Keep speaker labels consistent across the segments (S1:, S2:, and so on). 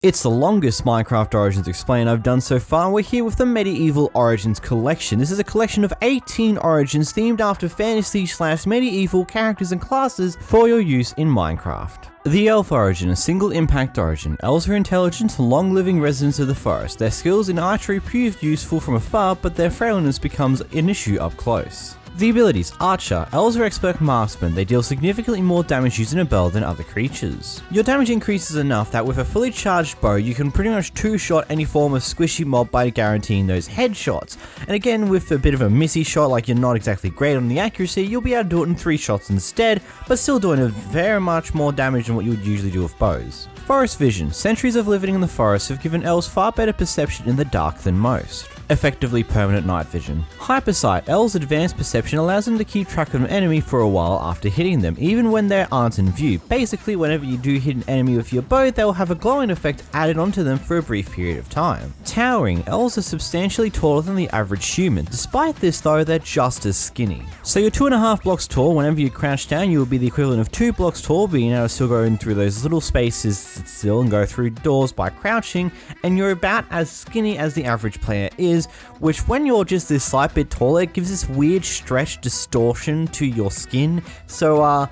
S1: It's the longest Minecraft Origins explain I've done so far. We're here with the Medieval Origins collection. This is a collection of 18 origins themed after fantasy/medieval characters and classes for your use in Minecraft. The Elf Origin, a single impact origin. Elves are intelligent, long-living residents of the forest. Their skills in archery proved useful from afar, but their frailness becomes an issue up close. The abilities: Archer. Elves are expert marksmen. They deal significantly more damage using a bow than other creatures. Your damage increases enough that with a fully charged bow, you can pretty much two-shot any form of squishy mob by guaranteeing those headshots. And again, with a bit of a missy shot, like you're not exactly great on the accuracy, you'll be able to do it in 3 shots instead, but still doing a very much more damage than what you would usually do with bows. Forest Vision. Centuries of living in the forest have given elves far better perception in the dark than most. Effectively permanent night vision. Hypersight. Elves' advanced perception allows them to keep track of an enemy for a while after hitting them, even when they aren't in view. Basically, whenever you do hit an enemy with your bow, they'll have a glowing effect added onto them for a brief period of time. Towering. Elves are substantially taller than the average human. Despite this though, they're just as skinny. So you're 2.5 blocks tall. Whenever you crouch down, you will be the equivalent of 2 blocks tall, being able to still go in through those little spaces still and go through doors by crouching, and you're about as skinny as the average player is, which when you're just this slight bit taller, it gives this weird stretch distortion to your skin, so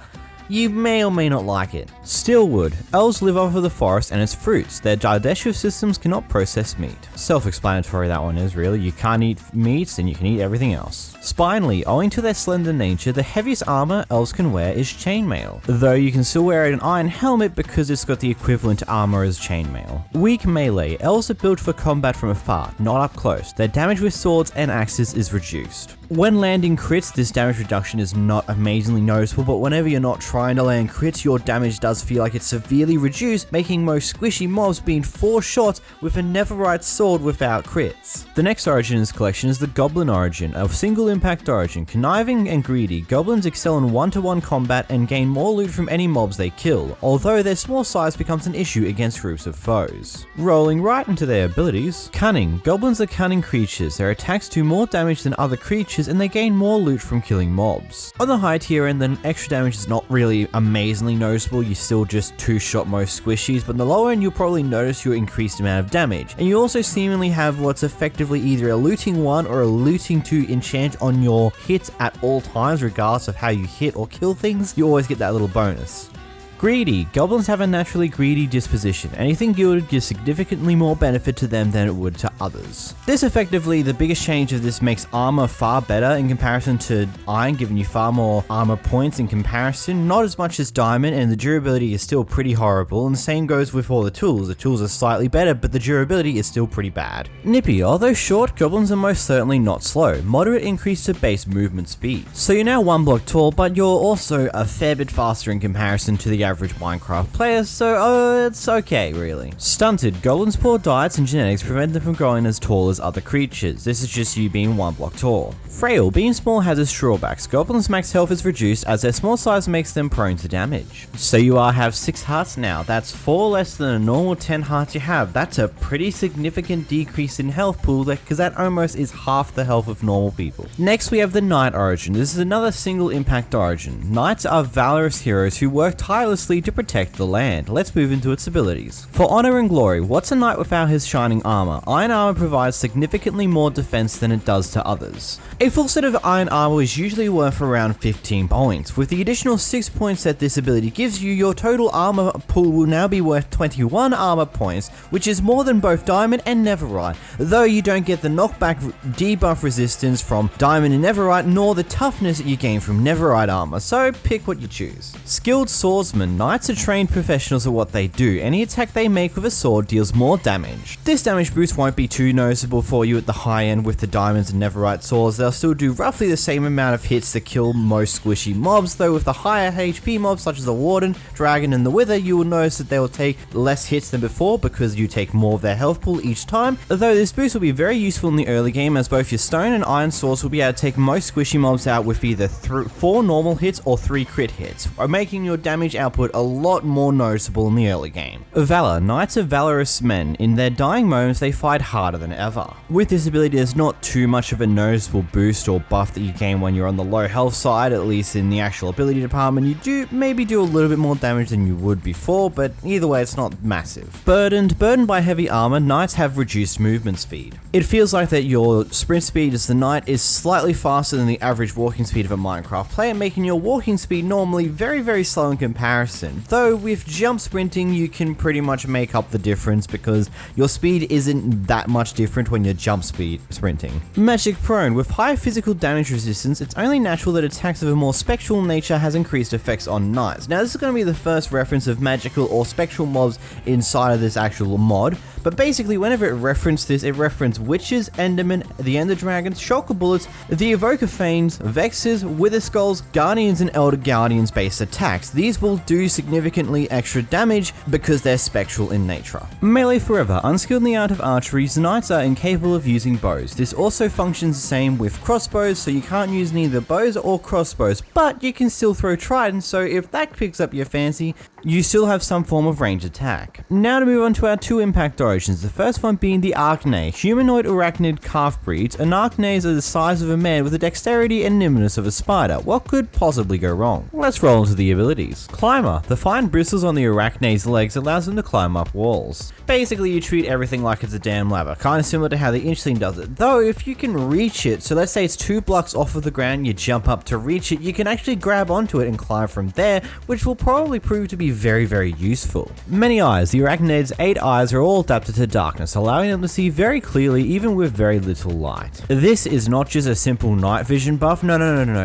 S1: you may or may not like it. Steelwood. Elves live off of the forest and its fruits. Their digestive systems cannot process meat. Self-explanatory that one is, really. You can't eat meats and you can eat everything else. Spinally. Owing to their slender nature, the heaviest armor elves can wear is chainmail, though you can still wear an iron helmet because it's got the equivalent armor as chainmail. Weak melee. Elves are built for combat from afar, not up close. Their damage with swords and axes is reduced. When landing crits, this damage reduction is not amazingly noticeable, but whenever you're not trying to land crits, your damage does feel like it's severely reduced, making most squishy mobs being 4 shots with a Netherite sword without crits. The next origin in this collection is the Goblin Origin, a single impact origin. Conniving and greedy, goblins excel in 1-to-1 combat and gain more loot from any mobs they kill, although their small size becomes an issue against groups of foes. Rolling right into their abilities. Cunning. Goblins are cunning creatures. Their attacks do more damage than other creatures and they gain more loot from killing mobs. On the high tier end, then extra damage is not really amazingly noticeable, you still just 2-shot most squishies, but in the lower end you'll probably notice your increased amount of damage. And you also seemingly have what's effectively either a looting 1 or a looting 2 enchant on your hits at all times, regardless of how you hit or kill things, you always get that little bonus. Greedy. Goblins have a naturally greedy disposition. Anything gilded gives significantly more benefit to them than it would to others. This effectively, the biggest change of this makes armor far better in comparison to iron, giving you far more armor points in comparison, not as much as diamond, and the durability is still pretty horrible, and the same goes with all the tools. The tools are slightly better, but the durability is still pretty bad. Nippy. Although short, goblins are most certainly not slow. Moderate increase to base movement speed. So you're now 1 block tall, but you're also a fair bit faster in comparison to the average Minecraft player, so it's okay really. Stunted. Goblins' poor diets and genetics prevent them from growing as tall as other creatures. This is just you being 1 block tall. Frail. Being small has its drawbacks. Goblins' max health is reduced as their small size makes them prone to damage. So you have 6 hearts now. That's 4 less than a normal 10 hearts you have. That's a pretty significant decrease in health pool because that almost is half the health of normal people. Next we have the Knight Origin. This is another single impact origin. Knights are valorous heroes who work tirelessly to protect the land. Let's move into its abilities. For honor and glory, what's a knight without his shining armor? Iron armor provides significantly more defense than it does to others. A full set of iron armor is usually worth around 15 points. With the additional 6 points that this ability gives you, your total armor pool will now be worth 21 armor points, which is more than both diamond and netherite, though you don't get the knockback debuff resistance from diamond and netherite, nor the toughness that you gain from netherite armor, so pick what you choose. Skilled swordsman. Knights are trained professionals at what they do. Any attack they make with a sword deals more damage. This damage boost won't be too noticeable for you at the high end with the diamonds and netherite swords. They'll still do roughly the same amount of hits to kill most squishy mobs, though with the higher HP mobs such as the Warden, Dragon, and the Wither, you will notice that they will take less hits than before because you take more of their health pool each time, though this boost will be very useful in the early game as both your stone and iron swords will be able to take most squishy mobs out with either 4 normal hits or 3 crit hits, or making your damage output output a lot more noticeable in the early game. Valor, Knights of Valorous Men. In their dying moments, they fight harder than ever. With this ability, there's not too much of a noticeable boost or buff that you gain when you're on the low health side, at least in the actual ability department. You do maybe do a little bit more damage than you would before, but either way, it's not massive. Burdened by heavy armor, Knights have reduced movement speed. It feels like that your sprint speed as the Knight is slightly faster than the average walking speed of a Minecraft player, making your walking speed normally very slow in comparison. Though with jump sprinting, you can pretty much make up the difference because your speed isn't that much different when you're jump speed sprinting. Magic Prone. With high physical damage resistance, it's only natural that attacks of a more spectral nature has increased effects on Knights. Now this is going to be the first reference of magical or spectral mobs inside of this actual mod, but basically whenever it referenced this, it referenced Witches, Endermen, the Ender Dragons, Shulker Bullets, the Evoker Fiends, Vexes, Wither Skulls, Guardians and Elder Guardians based attacks. These will do significantly extra damage because they're spectral in nature. Melee Forever. Unskilled in the art of archery, Knights are incapable of using bows. This also functions the same with crossbows, so you can't use neither bows or crossbows, but you can still throw tridents, so if that picks up your fancy, you still have some form of range attack. Now to move on to our two impact origins, the first one being the Arachne. Humanoid arachnid calf breeds. An Arachnes are the size of a man with the dexterity and nimbleness of a spider. What could possibly go wrong? Let's roll into the abilities. Climber. The fine bristles on the Arachne's legs allows them to climb up walls. Basically, you treat everything like it's a damn ladder, kind of similar to how the Inchling does it. Though, if you can reach it, so let's say it's 2 blocks off of the ground, you jump up to reach it, you can actually grab onto it and climb from there, which will probably prove to be very useful. Many eyes. The Arachnid's 8 eyes are all adapted to darkness, allowing them to see very clearly even with very little light. This is not just a simple night vision buff, no.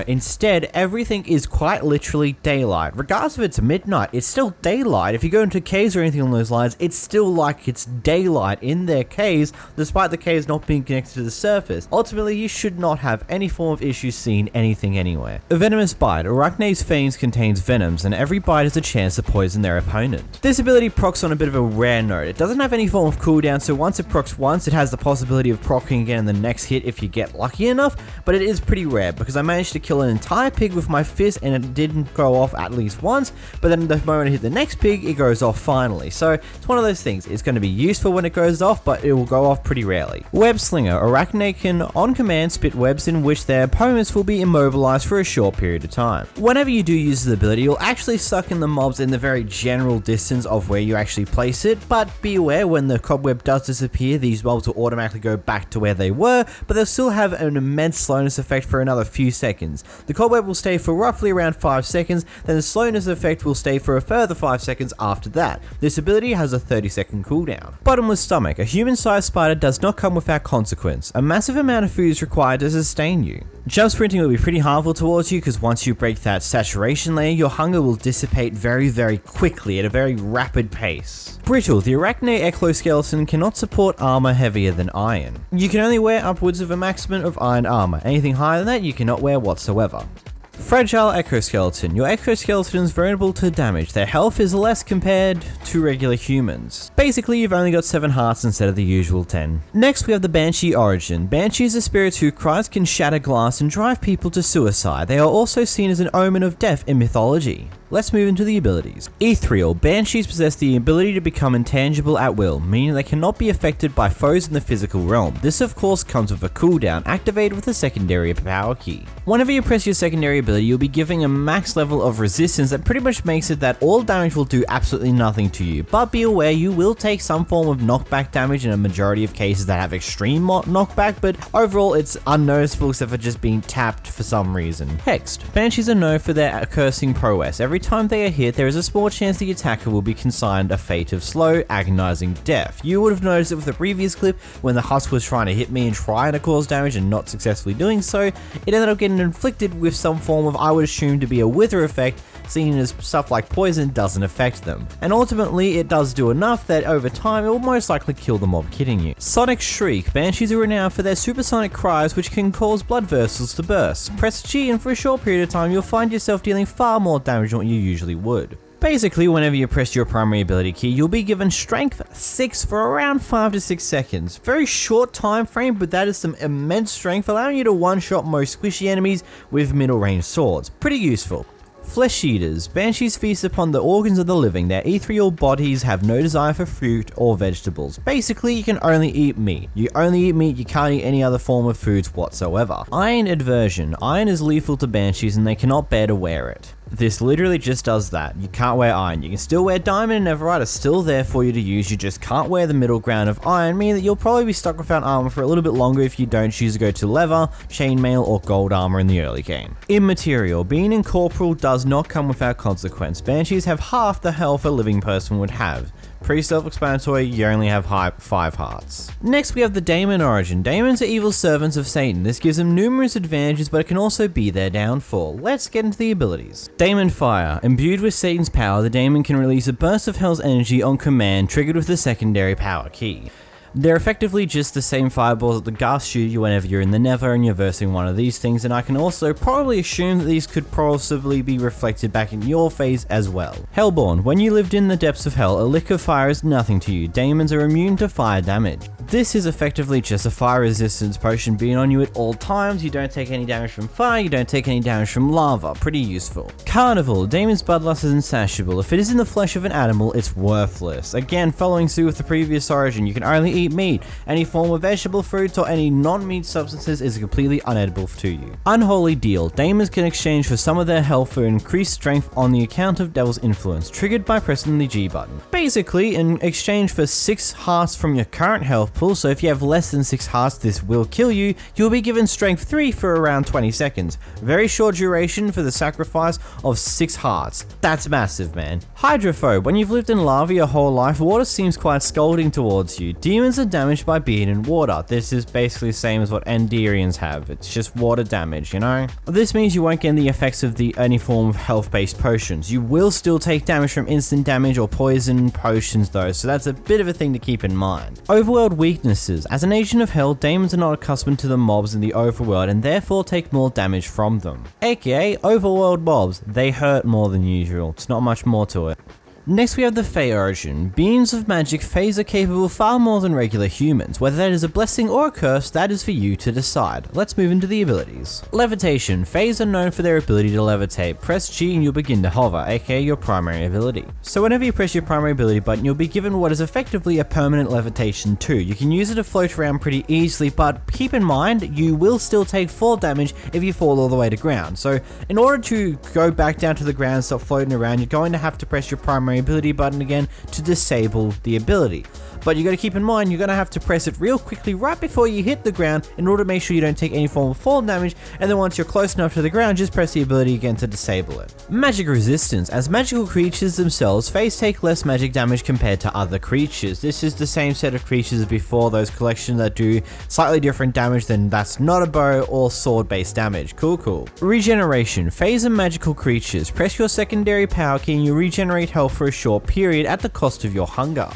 S1: Instead, everything is quite literally daylight. Regardless if it's midnight, it's still daylight. If you go into caves or anything along those lines, it's still like it's daylight in their caves, despite the caves not being connected to the surface. Ultimately, you should not have any form of issue seeing anything anywhere. A venomous bite. Arachne's fangs contains venoms, and every bite has a chance to poison their opponent. This ability procs on a bit of a rare note. It doesn't have any form of cooldown, so once it procs once, it has the possibility of proccing again in the next hit if you get lucky enough, but it is pretty rare because I managed to kill an entire pig with my fist and it didn't go off at least once, but then the moment I hit the next pig, it goes off finally. So it's one of those things. It's going to be useful when it goes off, but it will go off pretty rarely. Web Slinger. Arachne can on command spit webs in which their opponents will be immobilized for a short period of time. Whenever you do use the ability, you'll actually suck in the mobs in the very general distance of where you actually place it, but be aware when the cobweb does disappear, these mobs will automatically go back to where they were, but they'll still have an immense slowness effect for another few seconds. The cobweb will stay for roughly around 5 seconds, then the slowness effect will stay for a further 5 seconds after that. This ability has a 30-second cooldown. Bottomless Stomach. A human-sized spider does not come without consequence. A massive amount of food is required to sustain you. Jump sprinting will be pretty harmful towards you because once you break that saturation layer, your hunger will dissipate very quickly at a very rapid pace. Brittle. The Arachne exoskeleton cannot support armor heavier than iron. You can only wear upwards of a maximum of iron armor. Anything higher than that, you cannot wear whatsoever. Fragile Exoskeleton. Your exoskeleton is vulnerable to damage. Their health is less compared to regular humans. Basically, you've only got 7 hearts instead of the usual 10. Next, we have the Banshee origin. Banshees are spirits whose cries can shatter glass and drive people to suicide. They are also seen as an omen of death in mythology. Let's move into the abilities. Ethereal. Banshees possess the ability to become intangible at will, meaning they cannot be affected by foes in the physical realm. This of course comes with a cooldown, activated with a secondary power key. Whenever you press your secondary ability, you'll be giving a max level of resistance that pretty much makes it that all damage will do absolutely nothing to you, but be aware you will take some form of knockback damage in a majority of cases that have extreme knockback, but overall it's unnoticeable except for just being tapped for some reason. Hexed. Banshees are known for their cursing prowess. Every time they are hit, there is a small chance the attacker will be consigned a fate of slow, agonizing death. You would have noticed it with the previous clip when the husk was trying to hit me and trying to cause damage and not successfully doing so. It ended up getting inflicted with some form of, I would assume, to be a wither effect, seeing as stuff like poison doesn't affect them. And ultimately, it does do enough that over time, it will most likely kill the mob kidding you. Sonic Shriek. Banshees are renowned for their supersonic cries which can cause blood vessels to burst. Press G and for a short period of time, you'll find yourself dealing far more damage than what you usually would. Basically, whenever you press your primary ability key, you'll be given Strength 6 for around 5 to 6 seconds. Very short time frame, but that is some immense strength, allowing you to one-shot most squishy enemies with middle range swords. Pretty useful. Flesh eaters. Banshees feast upon the organs of the living. Their ethereal bodies have no desire for fruit or vegetables. Basically, you can only eat meat. You only eat meat, you can't eat any other form of foods whatsoever. Iron aversion. Iron is lethal to banshees and they cannot bear to wear it. This literally just does that. You can't wear iron. You can still wear diamond and netherite are still there for you to use. You just can't wear the middle ground of iron, meaning that you'll probably be stuck without armor for a little bit longer if you don't choose to go to leather, chainmail, or gold armor in the early game. Immaterial. Being incorporeal does not come without consequence. Banshees have half the health a living person would have. Pretty self-explanatory, you only have 5 hearts. Next we have the Daemon origin. Daemons are evil servants of Satan. This gives them numerous advantages, but it can also be their downfall. Let's get into the abilities. Daemon Fire. Imbued with Satan's power, the Daemon can release a burst of Hell's energy on command, triggered with the secondary power key. They're effectively just the same fireballs that the ghast shoot you whenever you're in the nether and you're versing one of these things, and I can also probably assume that these could possibly be reflected back in your phase as well. Hellborn. When you lived in the depths of hell, a lick of fire is nothing to you. Daemons are immune to fire damage. This is effectively just a fire resistance potion being on you at all times. You don't take any damage from fire, you don't take any damage from lava. Pretty useful. Carnival. Daemon's bloodlust is insatiable. If it is in the flesh of an animal, it's worthless. Again, following suit with the previous origin, you can only eat meat. Any form of vegetable, fruits, or any non-meat substances is completely unedible to you. Unholy Deal. Daemons can exchange for some of their health for increased strength on the account of Devil's Influence, triggered by pressing the G button. Basically, in exchange for 6 hearts from your current health pool, so if you have less than 6 hearts this will kill you, you'll be given strength 3 for around 20 seconds. Very short duration for the sacrifice of 6 hearts. That's massive, man. Hydrophobe. When you've lived in lava your whole life, water seems quite scalding towards you. Demons are damaged by being in water. This is basically the same as what Enderians have. It's just water damage, you know? This means you won't get the effects of any form of health-based potions. You will still take damage from instant damage or poison potions though, so that's a bit of a thing to keep in mind. Overworld weaknesses. As an agent of hell, Daemons are not accustomed to the mobs in the overworld and therefore take more damage from them. AKA overworld mobs. They hurt more than usual. It's not much more to it. Next we have the Fey origin. Beings of magic, Fays are capable far more than regular humans. Whether that is a blessing or a curse, that is for you to decide. Let's move into the abilities. Levitation. Fays are known for their ability to levitate. Press G and you'll begin to hover, aka your primary ability. So whenever you press your primary ability button, you'll be given what is effectively a permanent levitation too. You can use it to float around pretty easily, but keep in mind, you will still take fall damage if you fall all the way to ground. So in order to go back down to the ground and stop floating around, you're going to have to press your primary ability button again to disable the ability. But you got to keep in mind, you're going to have to press it real quickly right before you hit the ground in order to make sure you don't take any form of fall damage, and then once you're close enough to the ground, just press the ability again to disable it. Magic resistance. As magical creatures themselves, Fays take less magic damage compared to other creatures. This is the same set of creatures as before, those collections that do slightly different damage than that's not a bow or sword based damage. Cool. Regeneration. Fays are magical creatures. Press your secondary power key and you regenerate health for a short period at the cost of your hunger.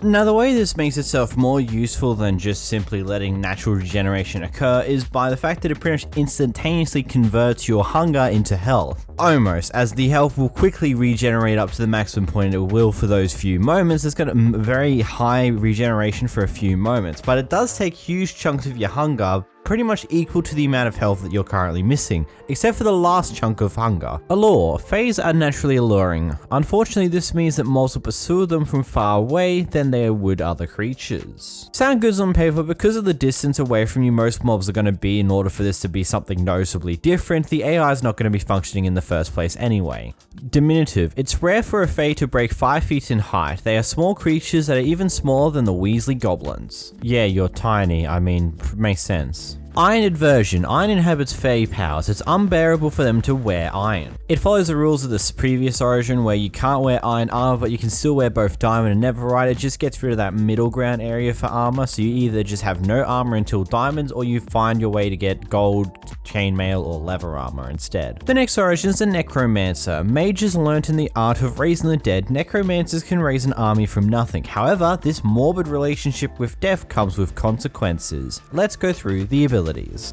S1: Now the way this makes itself more useful than just simply letting natural regeneration occur is by the fact that it pretty much instantaneously converts your hunger into health. Almost, as the health will quickly regenerate up to the maximum point it will for those few moments. It's got a very high regeneration for a few moments, but it does take huge chunks of your hunger, pretty much equal to the amount of health that you're currently missing, except for the last chunk of hunger. Allure. Fays are naturally alluring. Unfortunately, this means that mobs will pursue them from far away than they would other creatures. Sound good on paper, because of the distance away from you most mobs are going to be. In order for this to be something noticeably different, the AI is not going to be functioning in the first place anyway. Diminutive. It's rare for a Fey to break 5 feet in height. They are small creatures that are even smaller than the Weasley goblins. Yeah, you're tiny. I mean, makes sense. Iron aversion. Iron inhabits Fey powers. It's unbearable for them to wear iron. It follows the rules of this previous origin where you can't wear iron armor, but you can still wear both diamond and netherite. It just gets rid of that middle ground area for armor, so you either just have no armor until diamonds, or you find your way to get gold, chainmail, or leather armor instead. The next origin is the Necromancer. Mages learnt in the art of raising the dead. Necromancers can raise an army from nothing. However, this morbid relationship with death comes with consequences. Let's go through the abilities.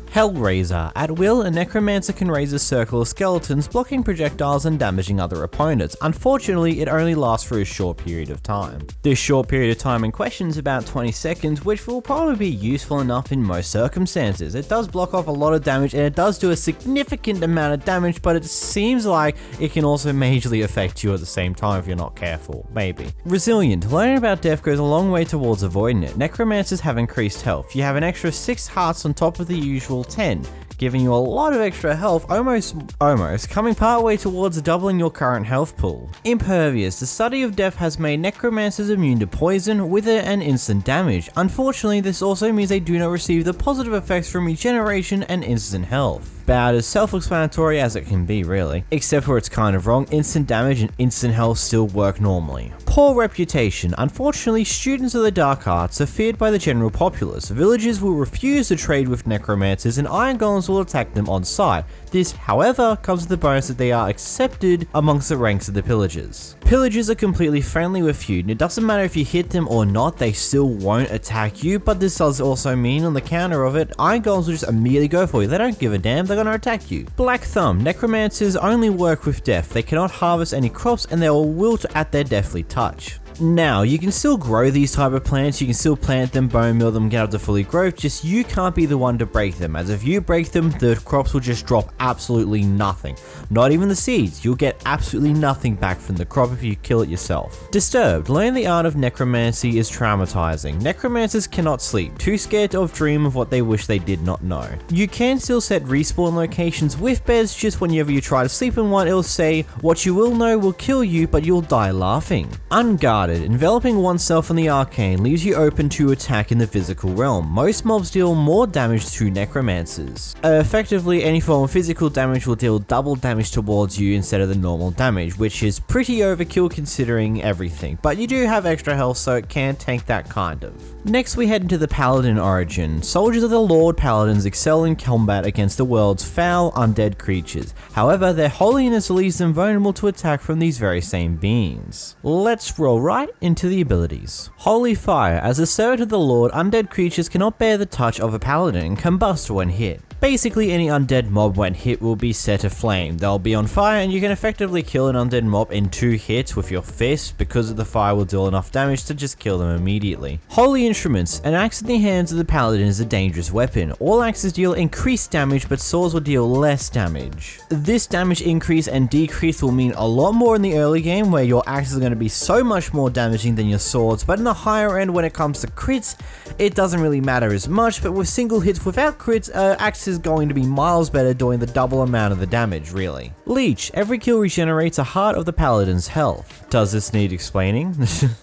S1: Hellraiser. At will, a necromancer can raise a circle of skeletons, blocking projectiles and damaging other opponents. Unfortunately, it only lasts for a short period of time. This short period of time in question is about 20 seconds, which will probably be useful enough in most circumstances. It does block off a lot of damage and and it does do a significant amount of damage, but it seems like it can also majorly affect you at the same time if you're not careful, maybe. Resilient. Learning about death goes a long way towards avoiding it. Necromancers have increased health. You have an extra 6 hearts on top of the usual 10. Giving you a lot of extra health, almost coming partway towards doubling your current health pool. Impervious. The study of death has made necromancers immune to poison, wither, and instant damage. Unfortunately, this also means they do not receive the positive effects from regeneration and instant health. About as self-explanatory as it can be, really. Except where it's kind of wrong, instant damage and instant health still work normally. Poor reputation. Unfortunately, students of the dark arts are feared by the general populace. Villagers will refuse to trade with necromancers and iron golems will attack them on sight. This, however, comes with the bonus that they are accepted amongst the ranks of the pillagers. Pillagers are completely friendly with you, and it doesn't matter if you hit them or not, they still won't attack you, but this does also mean, on the counter of it, iron golems will just immediately go for you. They don't give a damn, they're gonna attack you. Black Thumb. Necromancers only work with death. They cannot harvest any crops and they will wilt at their deathly touch. Now, you can still grow these type of plants, you can still plant them, bone meal them, get up to fully grow, just you can't be the one to break them, as if you break them, the crops will just drop absolutely nothing. Not even the seeds, you'll get absolutely nothing back from the crop if you kill it yourself. Disturbed. Learning the art of necromancy is traumatizing. Necromancers cannot sleep, too scared to dream of what they wish they did not know. You can still set respawn locations with beds, just whenever you try to sleep in one, it'll say, what you will know will kill you, but you'll die laughing. Unguarded. Enveloping oneself in the arcane leaves you open to attack in the physical realm. Most mobs deal more damage to necromancers. Effectively, any form of physical damage will deal double damage towards you instead of the normal damage, which is pretty overkill considering everything, but you do have extra health so it can tank that kind of. Next we head into the Paladin origin. Soldiers of the Lord Paladins excel in combat against the world's foul, undead creatures. However, their holiness leaves them vulnerable to attack from these very same beings. Let's roll right into the abilities. Holy Fire. As a servant of the Lord, undead creatures cannot bear the touch of a paladin and combust when hit. Basically, any undead mob when hit will be set aflame. They'll be on fire and you can effectively kill an undead mob in 2 hits with your fist because the fire will deal enough damage to just kill them immediately. Holy Instruments. An axe in the hands of the paladin is a dangerous weapon. All axes deal increased damage, but swords will deal less damage. This damage increase and decrease will mean a lot more in the early game where your axes are going to be so much more damaging than your swords, but in the higher end when it comes to crits, it doesn't really matter as much, but with single hits without crits, axes is going to be miles better, doing the double amount of the damage, really. Leech. Every kill regenerates a heart of the paladin's health. Does this need explaining?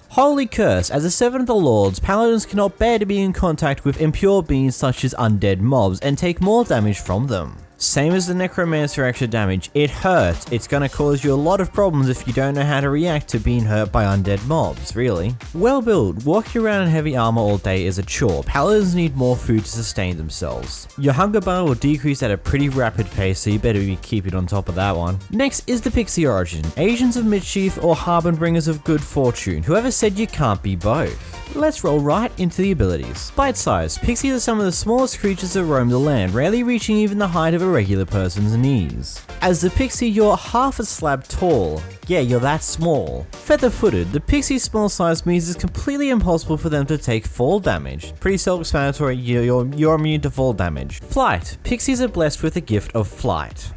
S1: Holy Curse. As a servant of the Lords, paladins cannot bear to be in contact with impure beings such as undead mobs and take more damage from them. Same as the necromancer extra damage, it hurts. It's gonna cause you a lot of problems if you don't know how to react to being hurt by undead mobs, really. Well built. Walking around in heavy armor all day is a chore. Paladins need more food to sustain themselves. Your hunger bar will decrease at a pretty rapid pace, so you better be keeping on top of that one. Next is the Pixie origin. Agents of mischief or harbingers of good fortune. Whoever said you can't be both? Let's roll right into the abilities. Bite size. Pixies are some of the smallest creatures that roam the land, rarely reaching even the height of a regular person's knees. As the pixie, you're half a slab tall. Yeah, you're that small. Feather-footed. The pixie's small size means it's completely impossible for them to take fall damage. Pretty self-explanatory, you're immune to fall damage. Flight. Pixies are blessed with the gift of flight.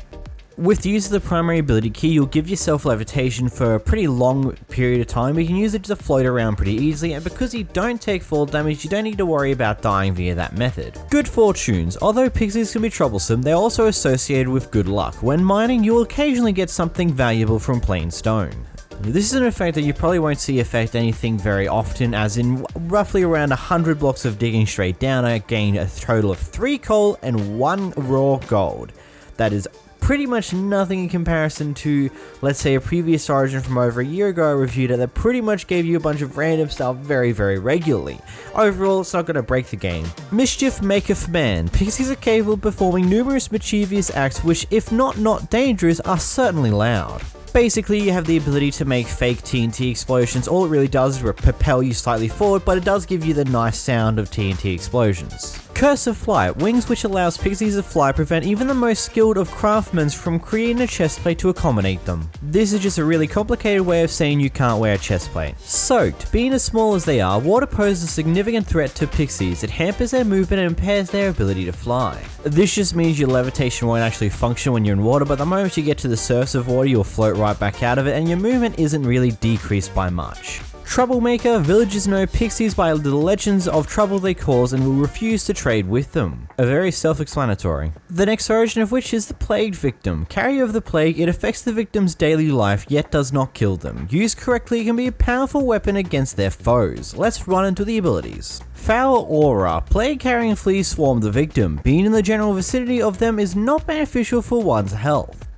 S1: With the use of the primary ability key, you'll give yourself levitation for a pretty long period of time. You can use it to float around pretty easily, and because you don't take fall damage, you don't need to worry about dying via that method. Good fortunes. Although pixies can be troublesome, they're also associated with good luck. When mining, you'll occasionally get something valuable from plain stone. This is an effect that you probably won't see affect anything very often, as in roughly around 100 blocks of digging straight down, I gained a total of 3 coal and 1 raw gold. That is pretty much nothing in comparison to, let's say, a previous origin from over a year ago I reviewed it that pretty much gave you a bunch of random stuff very regularly. Overall, it's not going to break the game. Mischief maketh man. Pixies are capable of performing numerous mischievous acts which, if not dangerous, are certainly loud. Basically, you have the ability to make fake TNT explosions. All it really does is propel you slightly forward, but it does give you the nice sound of TNT explosions. Curse of Flight, wings which allows pixies to fly prevent even the most skilled of craftsmen from creating a chestplate to accommodate them. This is just a really complicated way of saying you can't wear a chestplate. Soaked, being as small as they are, water poses a significant threat to pixies. It hampers their movement and impairs their ability to fly. This just means your levitation won't actually function when you're in water, but the moment you get to the surface of water, you'll float right back out of it and your movement isn't really decreased by much. Troublemaker, villagers know pixies by the legends of trouble they cause and will refuse to trade with them. A very self-explanatory. The next origin of which is the plagued victim. Carrier of the plague, it affects the victim's daily life yet does not kill them. Used correctly, it can be a powerful weapon against their foes. Let's run into the abilities. Foul Aura, plague carrying fleas swarm the victim. Being in the general vicinity of them is not beneficial for one's health.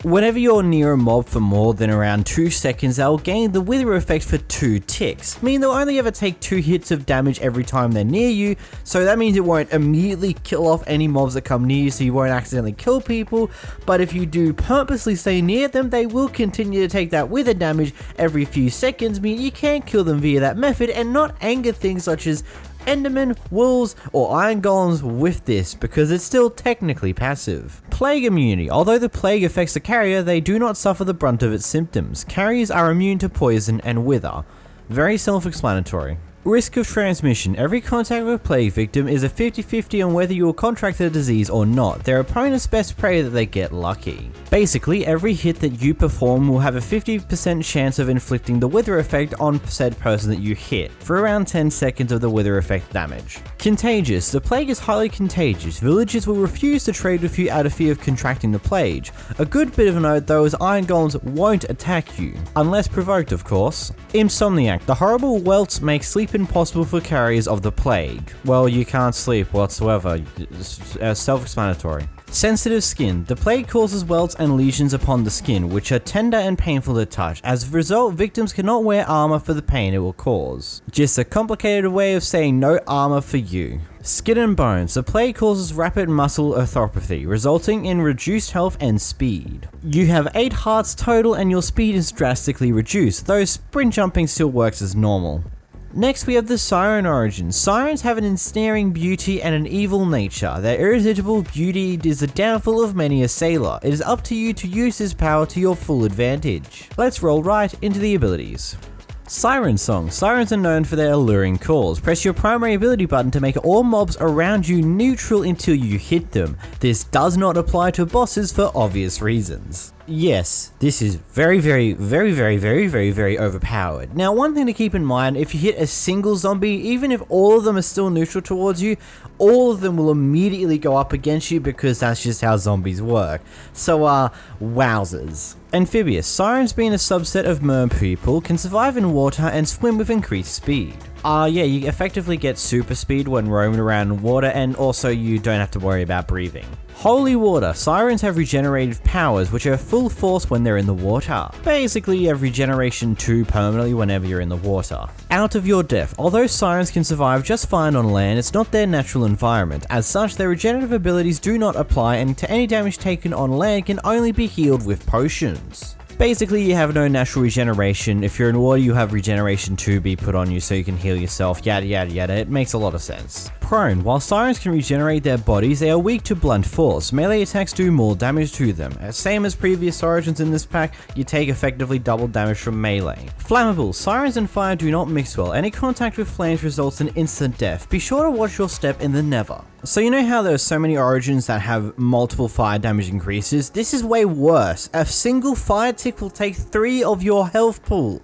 S1: Whenever you're near a mob for more than around 2 seconds, they'll gain the wither effect for 2 ticks, meaning they'll only ever take 2 hits of damage every time they're near you, so that means it won't immediately kill off any mobs that come near you, so you won't accidentally kill people, but if you do purposely stay near them, they will continue to take that wither damage every few seconds, meaning you can't kill them via that method and not anger things such as Endermen, wolves, or iron golems with this, because it's still technically passive. Plague immunity. Although the plague affects the carrier, they do not suffer the brunt of its symptoms. Carriers are immune to poison and wither. Very self-explanatory. Risk of transmission. Every contact with a plague victim is a 50-50 on whether you will contract the disease or not. Their opponents best pray that they get lucky. Basically, every hit that you perform will have a 50% chance of inflicting the wither effect on said person that you hit, for around 10 seconds of the wither effect damage. Contagious. The plague is highly contagious. Villagers will refuse to trade with you out of fear of contracting the plague. A good bit of a note though is iron golems won't attack you, unless provoked of course. Insomniac. The horrible welts make sleep impossible for carriers of the plague. Well, you can't sleep whatsoever. Self-explanatory. Sensitive skin. The plague causes welts and lesions upon the skin, which are tender and painful to touch. As a result, victims cannot wear armor for the pain it will cause. Just a complicated way of saying no armor for you. Skin and bones. The plague causes rapid muscle arthropathy, resulting in reduced health and speed. You have 8 hearts total and your speed is drastically reduced, though sprint jumping still works as normal. Next we have the Siren origin. Sirens have an ensnaring beauty and an evil nature. Their irresistible beauty is the downfall of many a sailor. It is up to you to use this power to your full advantage. Let's roll right into the abilities. Siren Song. Sirens are known for their alluring calls. Press your primary ability button to make all mobs around you neutral until you hit them. This does not apply to bosses for obvious reasons. Yes, this is very overpowered. Now, one thing to keep in mind, if you hit a single zombie, even if all of them are still neutral towards you, all of them will immediately go up against you because that's just how zombies work. So, wowzers. Amphibious. Sirens, being a subset of merman people, can survive in water and swim with increased speed. Yeah, you effectively get super speed when roaming around water, and also you don't have to worry about breathing. Holy Water. Sirens have regenerative powers which are full force when they're in the water. Basically, you have regeneration 2 permanently whenever you're in the water. Out of Your Depth. Although sirens can survive just fine on land, it's not their natural environment. As such, their regenerative abilities do not apply, and to any damage taken on land can only be healed with potions. Basically, you have no natural regeneration. If you're in water, you have regeneration 2 be put on you so you can heal yourself, yada yada yada. It makes a lot of sense. Prone. While sirens can regenerate their bodies, they are weak to blunt force. Melee attacks do more damage to them. Same as previous origins in this pack, you take effectively double damage from melee. Flammable. Sirens and fire do not mix well. Any contact with flames results in instant death. Be sure to watch your step in the nether. So you know how there are so many origins that have multiple fire damage increases? This is way worse. A single fire tick will take 3 of your health pool.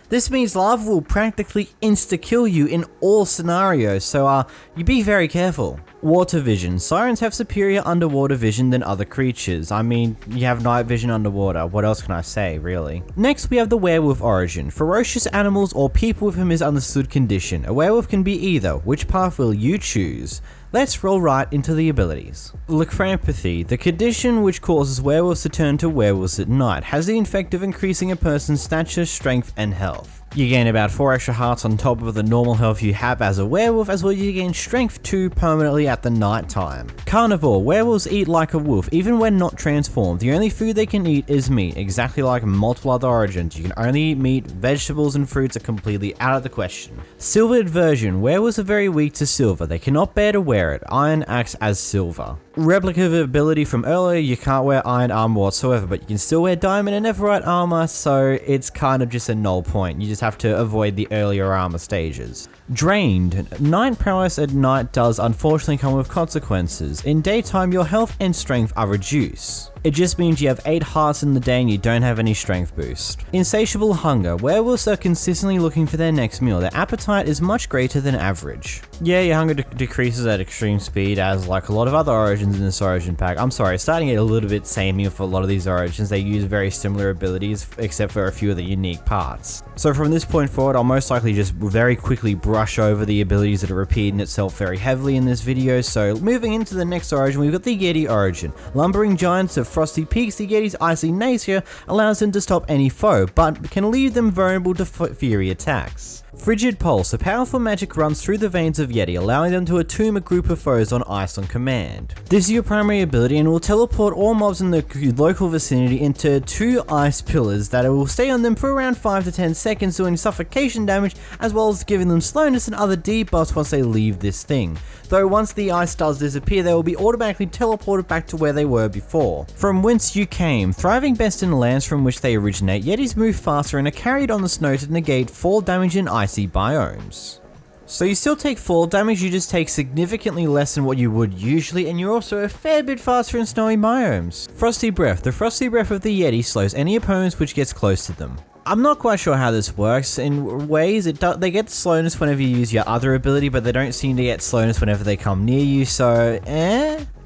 S1: This means lava will practically insta-kill you in all scenarios, so you be very careful. Water vision. Sirens have superior underwater vision than other creatures. I mean, you have night vision underwater. What else can I say, really? Next, we have the werewolf origin. Ferocious animals or people with a misunderstood condition. A werewolf can be either. Which path will you choose? Let's roll right into the abilities. Lycanthropy, the condition which causes werewolves to turn to werewolves at night, has the effect of increasing a person's stature, strength, and health. You gain about 4 extra hearts on top of the normal health you have as a werewolf, as well as you gain strength 2 permanently at the night time. Carnivore, werewolves eat like a wolf even when not transformed. The only food they can eat is meat, exactly like multiple other origins. You can only eat meat, vegetables and fruits are completely out of the question. Silvered version, werewolves are very weak to silver. They cannot bear to wear it. Iron acts as silver. Replica ability from earlier, you can't wear iron armor whatsoever, but you can still wear diamond and netherite armor, so it's kind of just a null point. You just have to avoid the earlier armor stages. Drained. Night prowess at night does unfortunately come with consequences. In daytime, your health and strength are reduced. It just means you have 8 hearts in the day and you don't have any strength boost. Insatiable hunger. Werewolves are consistently looking for their next meal. Their appetite is much greater than average. Yeah, your hunger decreases at extreme speed, as like a lot of other origins in this origin pack. I'm sorry, starting to get a little bit samey for a lot of these origins. They use very similar abilities, except for a few of the unique parts. So from this point forward, I'll most likely just very quickly brush over the abilities that are repeating itself very heavily in this video. So moving into the next origin, we've got the Yeti origin. Lumbering giants of frosty peaks, the Yeti's icy nature allows them to stop any foe, but can leave them vulnerable to fury attacks. Frigid Pulse, a powerful magic runs through the veins of Yeti, allowing them to attune a group of foes on ice on command. This is your primary ability and will teleport all mobs in the local vicinity into 2 ice pillars that will stay on them for around 5 to 10 seconds, doing suffocation damage as well as giving them slowness and other debuffs once they leave this thing. Though once the ice does disappear, they will be automatically teleported back to where they were before. From whence you came. Thriving best in lands from which they originate, Yetis move faster and are carried on the snow to negate fall damage in icy biomes. So you still take fall damage, you just take significantly less than what you would usually, and you're also a fair bit faster in snowy biomes. Frosty Breath. The frosty breath of the Yeti slows any opponents which gets close to them. I'm not quite sure how this works. In ways, they get slowness whenever you use your other ability, but they don't seem to get slowness whenever they come near you, so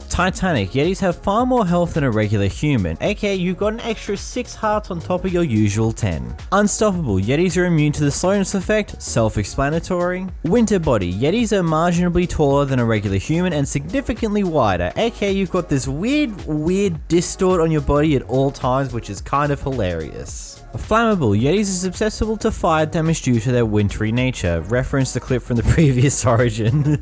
S1: Titanic. Yetis have far more health than a regular human, aka you've got an extra 6 hearts on top of your usual 10. Unstoppable. Yetis are immune to the slowness effect, self-explanatory. Winter Body. Yetis are marginally taller than a regular human and significantly wider, aka you've got this weird distort on your body at all times, which is kind of hilarious. Flammable. Yetis are susceptible to fire damage due to their wintry nature. Reference the clip from the previous origin.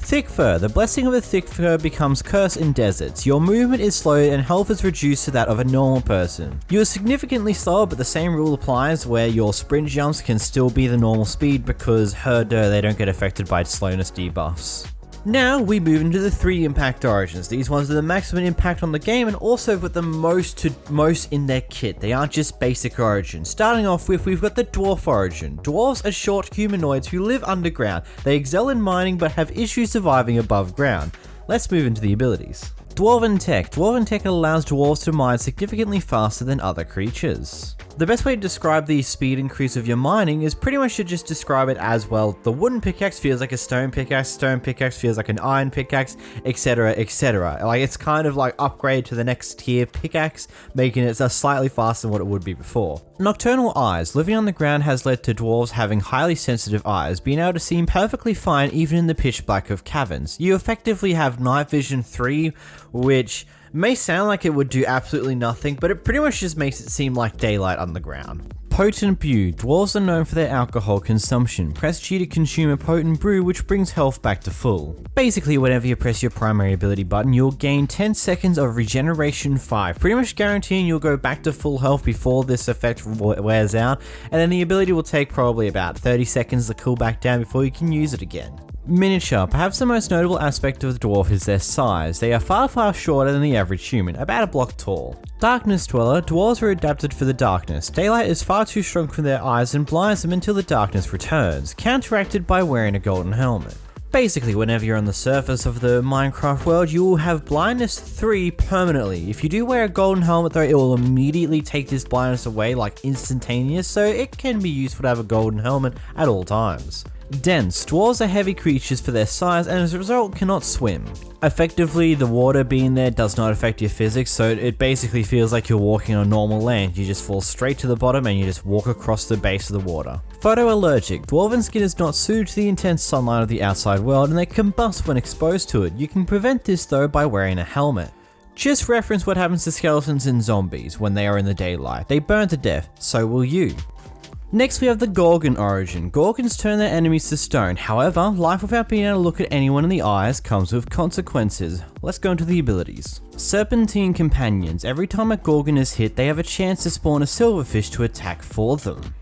S1: Thick Fur. The blessing of a thick fur becomes cursed in deserts. Your movement is slowed and health is reduced to that of a normal person. You are significantly slower, but the same rule applies where your sprint jumps can still be the normal speed because they don't get affected by slowness debuffs. Now we move into the 3 impact origins. These ones are the maximum impact on the game and also with the most in their kit. They aren't just basic origins. Starting off with, we've got the Dwarf origin. Dwarves are short humanoids who live underground. They excel in mining but have issues surviving above ground. Let's move into the abilities. Dwarven Tech. Dwarven Tech allows dwarves to mine significantly faster than other creatures. The best way to describe the speed increase of your mining is pretty much to just describe it as, well, the wooden pickaxe feels like a stone pickaxe feels like an iron pickaxe, etc, etc. Like, it's kind of like upgrade to the next tier pickaxe, making it slightly faster than what it would be before. Nocturnal Eyes. Living on the ground has led to dwarves having highly sensitive eyes, being able to see perfectly fine even in the pitch black of caverns. You effectively have Night Vision 3, which may sound like it would do absolutely nothing, but it pretty much just makes it seem like daylight underground. Potent Brew. Dwarves are known for their alcohol consumption. Press G to consume a potent brew, which brings health back to full. Basically, whenever you press your primary ability button, you'll gain 10 seconds of Regeneration 5, pretty much guaranteeing you'll go back to full health before this effect wears out, and then the ability will take probably about 30 seconds to cool back down before you can use it again. Miniature. Perhaps the most notable aspect of the dwarf is their size. They are far shorter than the average human, about a block tall. Darkness Dweller. Dwarves are adapted for the darkness. Daylight is far too strong for their eyes and blinds them until the darkness returns, counteracted by wearing a golden helmet. Basically, whenever you're on the surface of the Minecraft world, you will have blindness 3 permanently. If you do wear a golden helmet though, it will immediately take this blindness away like instantaneous, so it can be useful to have a golden helmet at all times. Dense. Dwarves are heavy creatures for their size and as a result cannot swim. Effectively, the water being there does not affect your physics, so it basically feels like you're walking on normal land. You just fall straight to the bottom and you just walk across the base of the water. Photoallergic. Dwarven skin is not suited to the intense sunlight of the outside world and they combust when exposed to it. You can prevent this though by wearing a helmet. Just reference what happens to skeletons and zombies when they are in the daylight. They burn to death, so will you. Next we have the Gorgon origin. Gorgons turn their enemies to stone, however, life without being able to look at anyone in the eyes comes with consequences. Let's go into the abilities. Serpentine Companions. Every time a Gorgon is hit, they have a chance to spawn a silverfish to attack for them.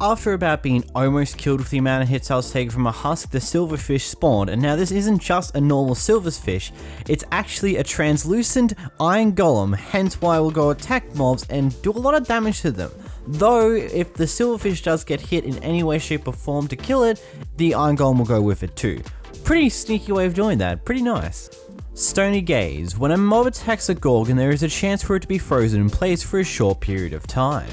S1: After about being almost killed with the amount of hits I was taking from a husk, the silverfish spawned, and now this isn't just a normal silverfish, it's actually a translucent iron golem, hence why it will go attack mobs and do a lot of damage to them. Though, if the silverfish does get hit in any way, shape or form to kill it, the iron golem will go with it too. Pretty sneaky way of doing that, pretty nice. Stony Gaze. When a mob attacks a Gorgon, there is a chance for it to be frozen in place for a short period of time.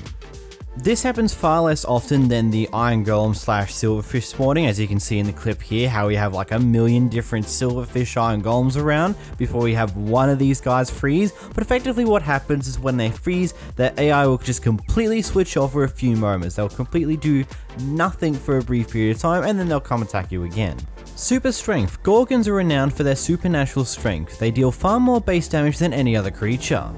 S1: This happens far less often than the Iron Golem / Silverfish spawning, as you can see in the clip here, how we have like a million different Silverfish Iron Golems around before we have one of these guys freeze, but effectively what happens is when they freeze, their AI will just completely switch off for a few moments. They'll completely do nothing for a brief period of time and then they'll come attack you again. Super Strength. Gorgons are renowned for their supernatural strength. They deal far more base damage than any other creature.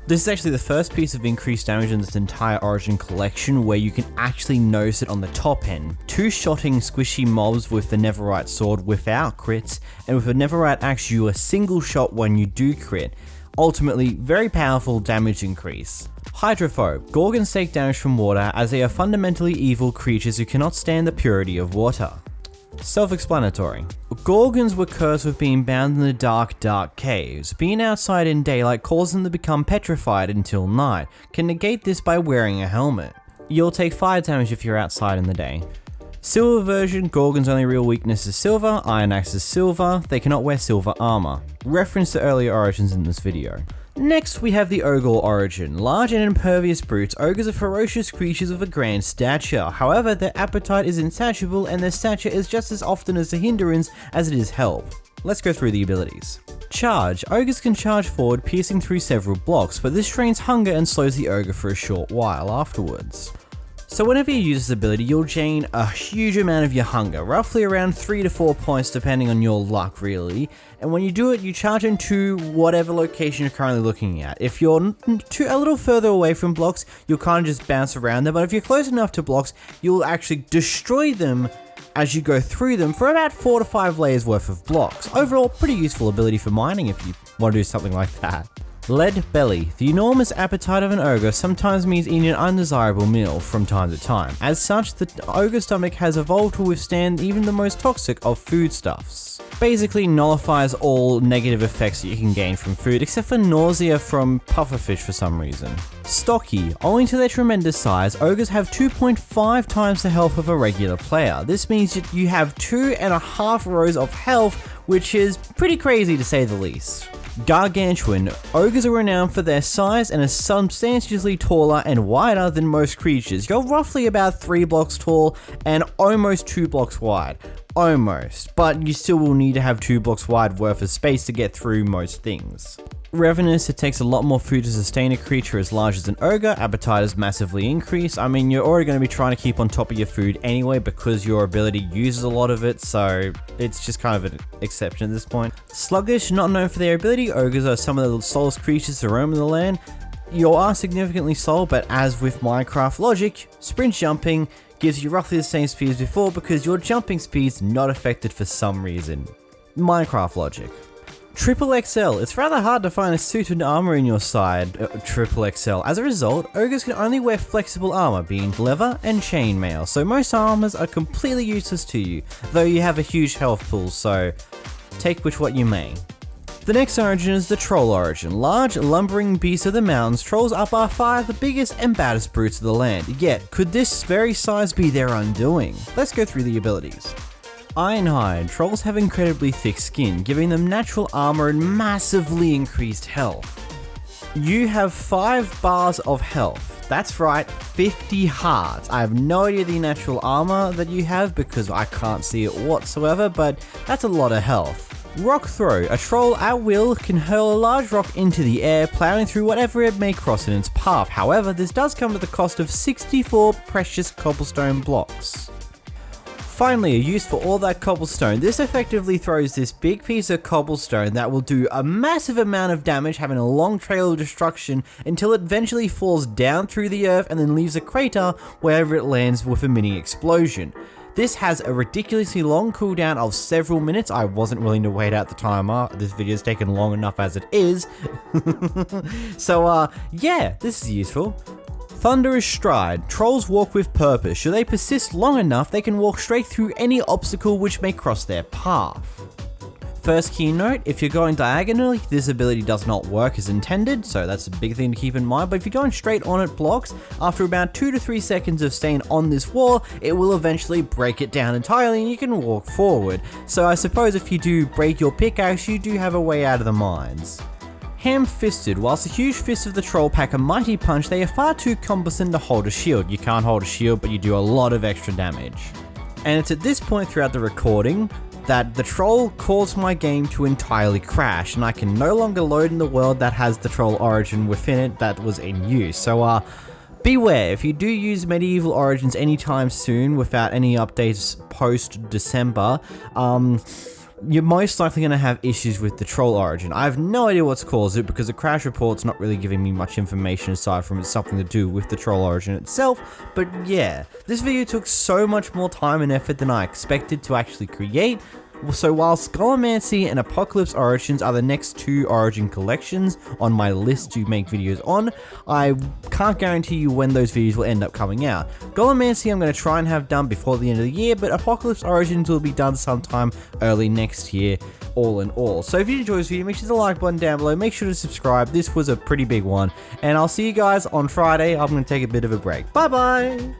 S1: This is actually the first piece of increased damage in this entire Origin collection where you can actually notice it on the top end. Two-shotting squishy mobs with the Netherite sword without crits, and with a Netherite axe you a single shot when you do crit. Ultimately, very powerful damage increase. Hydrophobe. Gorgons take damage from water as they are fundamentally evil creatures who cannot stand the purity of water. Self-explanatory. Gorgons were cursed with being bound in the dark caves. Being outside in daylight caused them to become petrified until night. Can negate this by wearing a helmet. You'll take fire damage if you're outside in the day. Silver version. Gorgon's only real weakness is silver, Iron Axe is silver, they cannot wear silver armor. Reference to earlier origins in this video. Next, we have the Ogre origin. Large and impervious brutes, ogres are ferocious creatures of a grand stature. However, their appetite is insatiable and their stature is just as often as a hindrance as it is help. Let's go through the abilities. Charge. Ogres can charge forward, piercing through several blocks, but this drains hunger and slows the ogre for a short while afterwards. So whenever you use this ability, you'll gain a huge amount of your hunger, roughly around 3 to 4 points depending on your luck really, and when you do it, you charge into whatever location you're currently looking at. If you're a little further away from blocks, you'll kind of just bounce around them, but if you're close enough to blocks, you'll actually destroy them as you go through them for about 4 to 5 layers worth of blocks. Overall, pretty useful ability for mining if you want to do something like that. Lead Belly. The enormous appetite of an ogre sometimes means eating an undesirable meal from time to time. As such, the ogre stomach has evolved to withstand even the most toxic of foodstuffs. Basically nullifies all negative effects that you can gain from food, except for nausea from pufferfish for some reason. Stocky. Owing to their tremendous size, ogres have 2.5 times the health of a regular player. This means that you have 2.5 rows of health, which is pretty crazy to say the least. Gargantuan. Ogres are renowned for their size and are substantially taller and wider than most creatures. You're roughly about 3 blocks tall and almost 2 blocks wide. Almost, but you still will need to have 2 blocks wide worth of space to get through most things. Ravenous. It takes a lot more food to sustain a creature as large as an ogre. Appetite is massively increased. I mean, you're already going to be trying to keep on top of your food anyway because your ability uses a lot of it, so it's just kind of an exception at this point. Sluggish. Not known for their ability, ogres are some of the slowest creatures to roam in the land. You are significantly slow, but as with Minecraft logic, sprint jumping gives you roughly the same speed as before because your jumping speed's not affected for some reason. Minecraft logic. XXL. It's rather hard to find a suit and armor in your side, XXL. As a result, ogres can only wear flexible armor, being leather and chainmail, so most armors are completely useless to you, though you have a huge health pool, so take what you may. The next origin is the Troll origin. Large, lumbering beasts of the mountains, trolls are by far the biggest and baddest brutes of the land. Yet, could this very size be their undoing? Let's go through the abilities. Ironhide. Trolls have incredibly thick skin, giving them natural armor and massively increased health. You have 5 bars of health. That's right, 50 hearts. I have no idea the natural armor that you have because I can't see it whatsoever, but that's a lot of health. Rock Throw. A troll at will can hurl a large rock into the air, plowing through whatever it may cross in its path. However, this does come at the cost of 64 precious cobblestone blocks. Finally, a use for all that cobblestone. This effectively throws this big piece of cobblestone that will do a massive amount of damage, having a long trail of destruction until it eventually falls down through the earth and then leaves a crater wherever it lands with a mini explosion. This has a ridiculously long cooldown of several minutes. I wasn't willing to wait out the timer. This video is taken long enough as it is. So yeah, this is useful. Thunderous Stride. Trolls walk with purpose. Should they persist long enough, they can walk straight through any obstacle which may cross their path. First key note, if you're going diagonally, this ability does not work as intended, so that's a big thing to keep in mind, but if you're going straight on at blocks, after about 2 to 3 seconds of staying on this wall, it will eventually break it down entirely and you can walk forward. So I suppose if you do break your pickaxe, you do have a way out of the mines. Ham-fisted. Whilst the huge fists of the troll pack a mighty punch, they are far too cumbersome to hold a shield. You can't hold a shield, but you do a lot of extra damage. And it's at this point throughout the recording that the troll caused my game to entirely crash, and I can no longer load in the world that has the troll origin within it that was in use. So beware, if you do use Medieval Origins anytime soon without any updates post-December, you're most likely going to have issues with the troll origin. I have no idea what's caused it because the crash report's not really giving me much information aside from it's something to do with the troll origin itself, but yeah, this video took so much more time and effort than I expected to actually create. So while 𝓵𝓲𝓷𝓴𝓼 and Apocalypse Origins are the next 2 Origin collections on my list to make videos on, I can't guarantee you when those videos will end up coming out. 𝓵𝓲𝓷𝓴𝓼 I'm going to try and have done before the end of the year, but Apocalypse Origins will be done sometime early next year, all in all. So if you enjoyed this video, make sure to hit the like button down below, make sure to subscribe. This was a pretty big one, and I'll see you guys on Friday. I'm going to take a bit of a break. Bye bye!